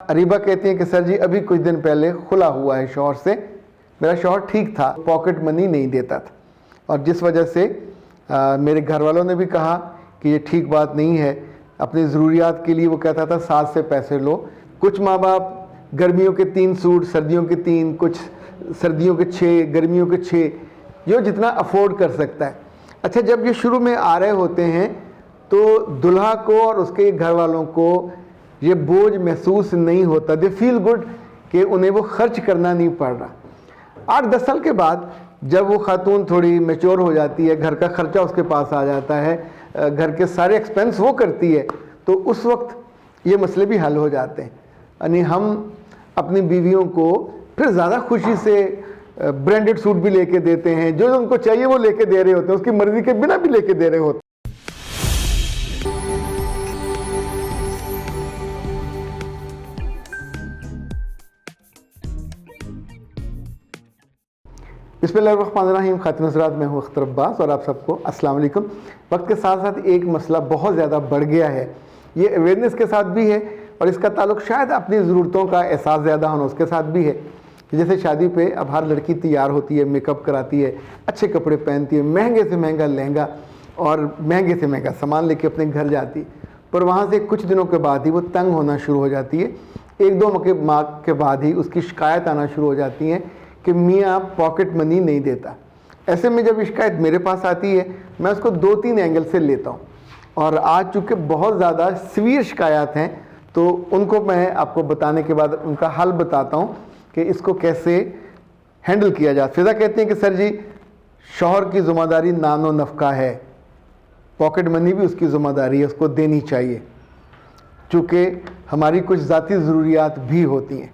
अरीबा कहती हैं कि सर जी अभी कुछ दिन पहले खुला हुआ है शौहर से। मेरा शौहर ठीक था, पॉकेट मनी नहीं देता था, और जिस वजह से मेरे घर वालों ने भी कहा कि ये ठीक बात नहीं है। अपनी ज़रूरियात के लिए वो कहता था सास से पैसे लो। कुछ माँ बाप गर्मियों के 3 सूट, सर्दियों के 3, कुछ सर्दियों के 6, गर्मियों के 6, जो जितना अफोर्ड कर सकता है। अच्छा, जब ये शुरू में आ रहे होते हैं तो दुल्हा को और उसके घर वालों को ये बोझ महसूस नहीं होता। दे फील गुड कि उन्हें वो खर्च करना नहीं पड़ रहा। 8-10 साल के बाद जब वो खातून थोड़ी मैच्योर हो जाती है, घर का खर्चा उसके पास आ जाता है, घर के सारे एक्सपेंस वो करती है, तो उस वक्त ये मसले भी हल हो जाते हैं। यानी हम अपनी बीवियों को फिर ज़्यादा खुशी से ब्रांडेड सूट भी लेके देते हैं, जो उनको चाहिए वो लेके दे रहे होते हैं, उसकी मर्ज़ी के बिना भी लेके दे रहे होते हैं। बिस्मिल्लाहिर्रहमानिर्रहीम। खातिन हज़रात, मैं हूँ अख्तर अब्बास और आप सबको अस्सलाम वालेकुम। वक्त के साथ साथ एक मसला बहुत ज़्यादा बढ़ गया है, ये अवेयरनेस के साथ भी है और इसका ताल्लुक शायद अपनी ज़रूरतों का एहसास ज़्यादा होना उसके साथ भी है। जैसे शादी पे अब हर लड़की तैयार होती है, मेकअप कराती है, अच्छे कपड़े पहनती है, महंगे से महंगा लहंगा और महंगे से महंगा सामान लेके अपने घर जाती, पर वहाँ से कुछ दिनों के बाद ही वो तंग होना शुरू हो जाती है। 1-2 माह के बाद ही उसकी शिकायत आना शुरू हो जाती है कि मियाँ पॉकेट मनी नहीं देता। ऐसे में जब शिकायत मेरे पास आती है, मैं उसको 2-3 एंगल से लेता हूँ, और आज चूँकि बहुत ज़्यादा सीवियर शिकायत हैं तो उनको मैं आपको बताने के बाद उनका हल बताता हूँ कि इसको कैसे हैंडल किया जाए। फिज़ा कहती हैं कि सर जी शौहर की ज़िम्मेदारी नानो नफ़का है, पॉकेट मनी भी उसकी ज़िम्मेदारी है, उसको देनी चाहिए, चूँकि हमारी कुछ ज़ाती ज़रूरियात भी होती हैं।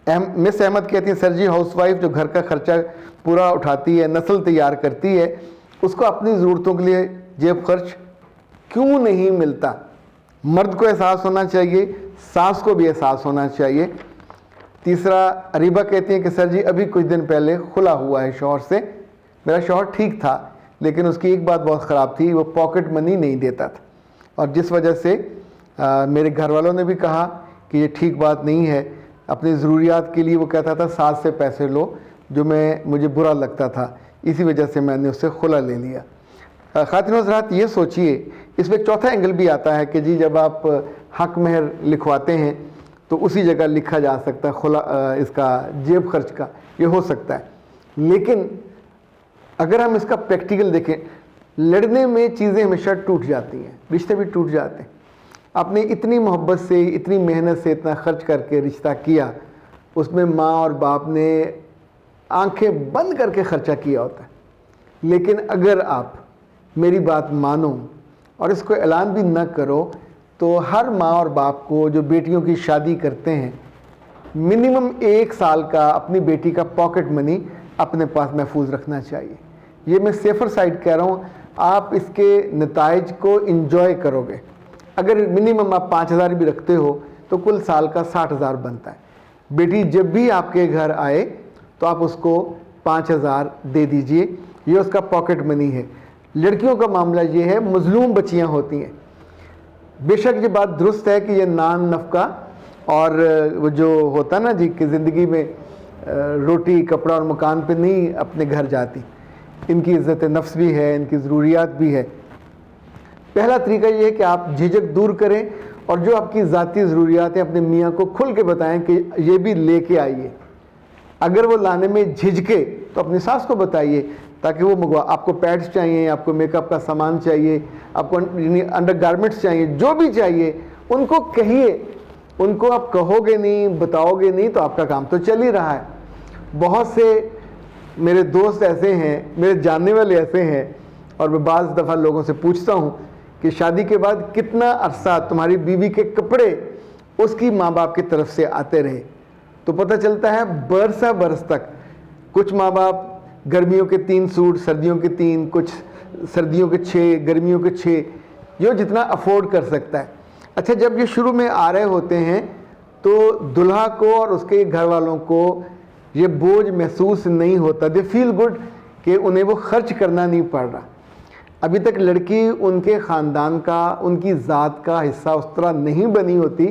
मिस अहमद कहती हैं सर जी हाउसवाइफ जो घर का खर्चा पूरा उठाती है, नस्ल तैयार करती है, उसको अपनी ज़रूरतों के लिए जेब खर्च क्यों नहीं मिलता। मर्द को एहसास होना चाहिए, सास को भी एहसास होना चाहिए। तीसरा, अरीबा कहती हैं कि सर जी अभी कुछ दिन पहले खुला हुआ है शौहर से। मेरा शौहर ठीक था, लेकिन उसकी एक बात बहुत ख़राब थी, वो पॉकेट मनी नहीं देता था, और जिस वजह से मेरे घर वालों ने भी कहा कि ये ठीक बात नहीं है। अपनी ज़रूरियात के लिए वो कहता था सास से पैसे लो, जो मुझे बुरा लगता था, इसी वजह से मैंने उससे खुला ले लिया। खातिन हज़रात, ये सोचिए, इसमें एक चौथा एंगल भी आता है कि जी जब आप हक महर लिखवाते हैं तो उसी जगह लिखा जा सकता है खुला, इसका जेब खर्च का ये हो सकता है। लेकिन अगर हम इसका प्रैक्टिकल देखें, लड़ने में चीज़ें हमेशा टूट जाती हैं, रिश्ते भी टूट जाते हैं। आपने इतनी मोहब्बत से, इतनी मेहनत से, इतना खर्च करके रिश्ता किया, उसमें माँ और बाप ने आंखें बंद करके ख़र्चा किया होता है। लेकिन अगर आप मेरी बात मानो और इसको ऐलान भी न करो, तो हर माँ और बाप को जो बेटियों की शादी करते हैं, मिनिमम 1 साल का अपनी बेटी का पॉकेट मनी अपने पास महफूज रखना चाहिए। ये मैं सेफर साइड कह रहा हूँ, आप इसके नताइज को इंजॉय करोगे। अगर मिनिमम आप 5,000 भी रखते हो तो कुल साल का 60,000 बनता है। बेटी जब भी आपके घर आए तो आप उसको 5,000 दे दीजिए, ये उसका पॉकेट मनी है। लड़कियों का मामला ये है, मजलूम बच्चियां होती हैं। बेशक ये बात दुरुस्त है कि ये नान नफ़का और वो जो होता ना जी कि ज़िंदगी में रोटी, कपड़ा और मकान पे नहीं अपने घर जाती, इनकी इज़्ज़त नफ्स भी है, इनकी ज़रूरियात भी है। पहला तरीका ये है कि आप झिझक दूर करें और जो आपकी ज़ाती ज़रूरियात हैं अपने मियाँ को खुल के बताएं कि ये भी लेके आइए। अगर वो लाने में झिझके तो अपनी सास को बताइए, ताकि वो मंगवा। आपको पैड्स चाहिए, आपको मेकअप का सामान चाहिए, आपको अंडर गारमेंट्स चाहिए, जो भी चाहिए उनको कहिए। उनको आप कहोगे नहीं, बताओगे नहीं, तो आपका काम तो चल ही रहा है। बहुत से मेरे दोस्त ऐसे हैं, मेरे जानने वाले ऐसे हैं, और मैं बाज़ दफ़ा लोगों से पूछता हूँ कि शादी के बाद कितना अरसा तुम्हारी बीवी के कपड़े उसकी माँ बाप की तरफ से आते रहे, तो पता चलता है बरसा बरस तक। कुछ माँ बाप गर्मियों के 3 सूट, सर्दियों के 3, कुछ सर्दियों के 6, गर्मियों के 6, जो जितना अफोर्ड कर सकता है। अच्छा, जब ये शुरू में आ रहे होते हैं तो दुल्हा को और उसके घर वालों को ये बोझ महसूस नहीं होता। दे फील गुड कि उन्हें वो खर्च करना नहीं पड़ रहा। अभी तक लड़की उनके ख़ानदान का, उनकी ज़ात का हिस्सा उस तरह नहीं बनी होती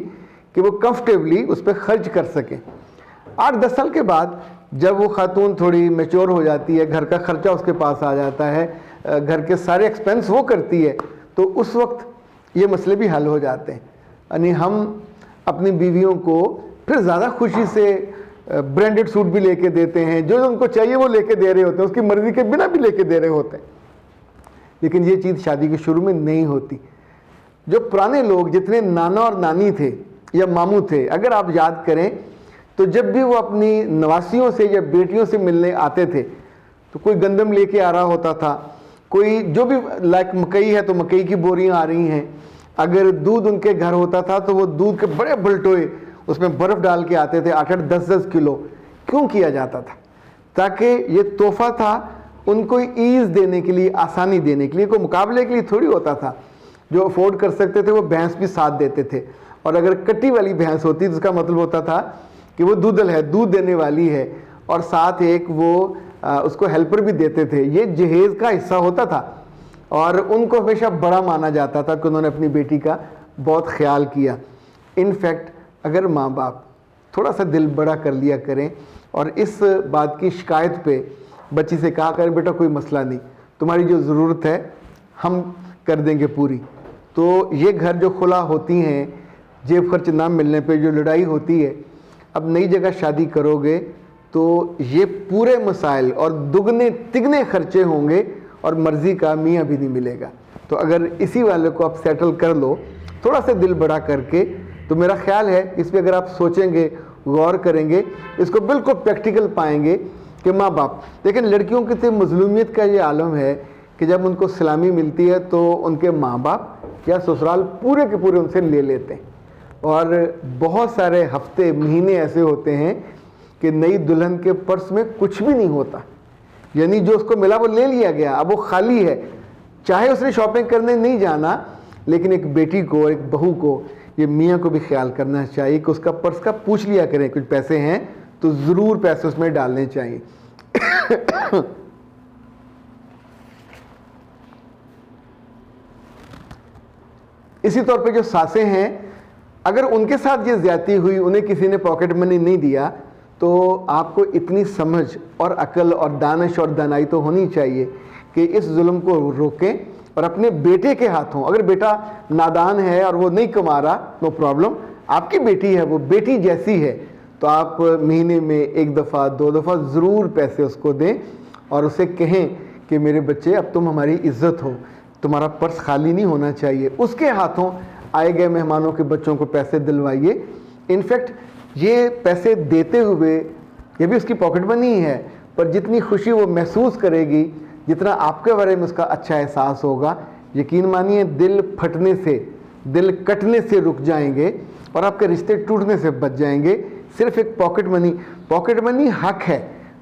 کہ وہ کمفرٹیبلی اس پہ خرچ کر سکیں. 8-10 سال کے بعد جب وہ خاتون تھوڑی میچور ہو جاتی ہے, گھر کا خرچہ اس کے پاس آ جاتا ہے, گھر کے سارے ایکسپینس وہ کرتی ہے, تو اس وقت یہ مسئلے بھی حل ہو جاتے ہیں. یعنی ہم اپنی بیویوں کو پھر زیادہ خوشی سے برانڈڈ سوٹ بھی لے کے دیتے ہیں, جو ان کو چاہیے وہ لے کے دے رہے ہوتے ہیں, اس کی مرضی کے بنا بھی لے کے دے رہے ہوتے ہیں. لیکن یہ چیز شادی کے شروع میں نہیں ہوتی. جو پرانے لوگ جتنے نانا اور نانی تھے یا ماموں تھے, اگر آپ یاد کریں تو جب بھی وہ اپنی نواسیوں سے یا بیٹیوں سے ملنے آتے تھے تو کوئی گندم لے کے آ رہا ہوتا تھا, کوئی جو بھی لائک مکئی ہے تو مکئی کی بوریاں آ رہی ہیں, اگر دودھ ان کے گھر ہوتا تھا تو وہ دودھ کے بڑے بلٹوئے اس میں برف ڈال کے آتے تھے, 8-8 10-10 کلو. کیوں کیا جاتا تھا؟ تاکہ یہ تحفہ تھا ان کو ایز دینے کے لیے, آسانی دینے کے لیے, کوئی مقابلے کے لیے تھوڑی ہوتا تھا. جو افورڈ کر سکتے تھے وہ بھینس بھی ساتھ دیتے تھے, اور اگر کٹی والی بھینس ہوتی تو اس کا مطلب ہوتا تھا کہ وہ دودھل ہے, دودھ دینے والی ہے, اور ساتھ ایک وہ اس کو ہیلپر بھی دیتے تھے. یہ جہیز کا حصہ ہوتا تھا اور ان کو ہمیشہ بڑا مانا جاتا تھا کہ انہوں نے اپنی بیٹی کا بہت خیال کیا. انفیکٹ اگر ماں باپ تھوڑا سا دل بڑا کر لیا کریں اور اس بات کی شکایت پہ بچی سے کہا کریں بیٹا کوئی مسئلہ نہیں, تمہاری جو ضرورت ہے ہم کر دیں گے پوری, تو یہ گھر جو خلا ہوتی ہیں, جیب خرچ نہ ملنے پہ جو لڑائی ہوتی ہے, اب نئی جگہ شادی کرو گے تو یہ پورے مسائل اور دگنے تگنے خرچے ہوں گے اور مرضی کا میاں بھی نہیں ملے گا. تو اگر اسی والے کو آپ سیٹل کر لو تھوڑا سا دل بڑا کر کے, تو میرا خیال ہے اس پہ اگر آپ سوچیں گے, غور کریں گے, اس کو بالکل پریکٹیکل پائیں گے کہ ماں باپ. لیکن لڑکیوں کی تو مظلومیت کا یہ عالم ہے کہ جب ان کو سلامی ملتی ہے تو ان کے ماں باپ یا سسرال پورے کے پورے ان سے لے لیتے ہیں, اور بہت سارے ہفتے مہینے ایسے ہوتے ہیں کہ نئی دلہن کے پرس میں کچھ بھی نہیں ہوتا. یعنی جو اس کو ملا وہ لے لیا گیا, اب وہ خالی ہے. چاہے اس نے شاپنگ کرنے نہیں جانا, لیکن ایک بیٹی کو, ایک بہو کو, یہ میاں کو بھی خیال کرنا چاہیے کہ اس کا پرس کا پوچھ لیا کریں, کچھ پیسے ہیں تو ضرور پیسے اس میں ڈالنے چاہیے. اسی طور پہ جو ساسیں ہیں, اگر ان کے ساتھ یہ زیادتی ہوئی, انہیں کسی نے پاکٹ منی نہیں دیا, تو آپ کو اتنی سمجھ اور عقل اور دانش اور دانائی تو ہونی چاہیے کہ اس ظلم کو روکیں اور اپنے بیٹے کے ہاتھوں, اگر بیٹا نادان ہے اور وہ نہیں کما رہا, نو پرابلم, آپ کی بیٹی ہے, وہ بیٹی جیسی ہے, تو آپ مہینے میں 1 دفعہ 2 دفعہ ضرور پیسے اس کو دیں اور اسے کہیں کہ میرے بچے اب تم ہماری عزت ہو, تمہارا پرس خالی نہیں ہونا چاہیے. اس کے ہاتھوں آئے گئے مہمانوں کے بچوں کو پیسے دلوائیے. انفیکٹ یہ پیسے دیتے ہوئے یہ بھی اس کی پاکٹ منی ہے, پر جتنی خوشی وہ محسوس کرے گی, جتنا آپ کے بارے میں اس کا اچھا احساس ہوگا, یقین مانیے دل پھٹنے سے, دل کٹنے سے رک جائیں گے اور آپ کے رشتے ٹوٹنے سے بچ جائیں گے. صرف ایک پاکٹ منی حق ہے,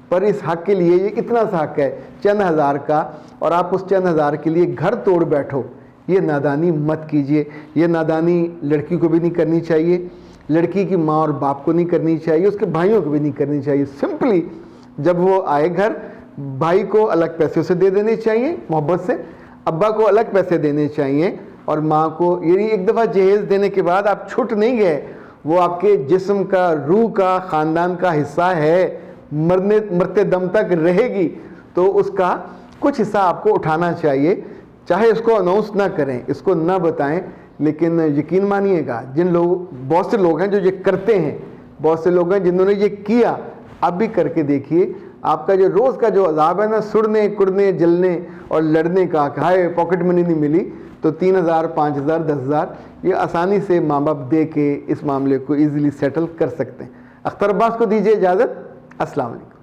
پر اس حق کے لیے یہ اتنا سا حق ہے چند ہزار کا, اور آپ اس چند ہزار کے لیے گھر توڑ بیٹھو. یہ نادانی مت کیجئے. یہ نادانی لڑکی کو بھی نہیں کرنی چاہیے, لڑکی کی ماں اور باپ کو نہیں کرنی چاہیے, اس کے بھائیوں کو بھی نہیں کرنی چاہیے. سمپلی جب وہ آئے گھر, بھائی کو الگ پیسے اسے دے دینے چاہیے محبت سے, ابا کو الگ پیسے دینے چاہیے, اور ماں کو. یعنی ایک دفعہ جہیز دینے کے بعد آپ چھٹ نہیں گئے, وہ آپ کے جسم کا, روح کا, خاندان کا حصہ ہے, مرتے دم تک رہے گی, تو اس کا کچھ حصہ آپ کو اٹھانا چاہیے. چاہے اس کو اناؤنس نہ کریں, اس کو نہ بتائیں, لیکن یقین مانیے گا بہت سے لوگ ہیں جو یہ کرتے ہیں, بہت سے لوگ ہیں جنہوں نے یہ کیا. آپ بھی کر کے دیکھیے, آپ کا جو روز کا جو عذاب ہے نا, سڑنے کڑنے جلنے اور لڑنے کا, کہ ہائے پاکٹ منی نہیں ملی, تو 3000 5000 10000 یہ آسانی سے ماں باپ دے کے اس معاملے کو ایزیلی سیٹل کر سکتے ہیں. اختر عباس کو دیجیے اجازت. السلام علیکم.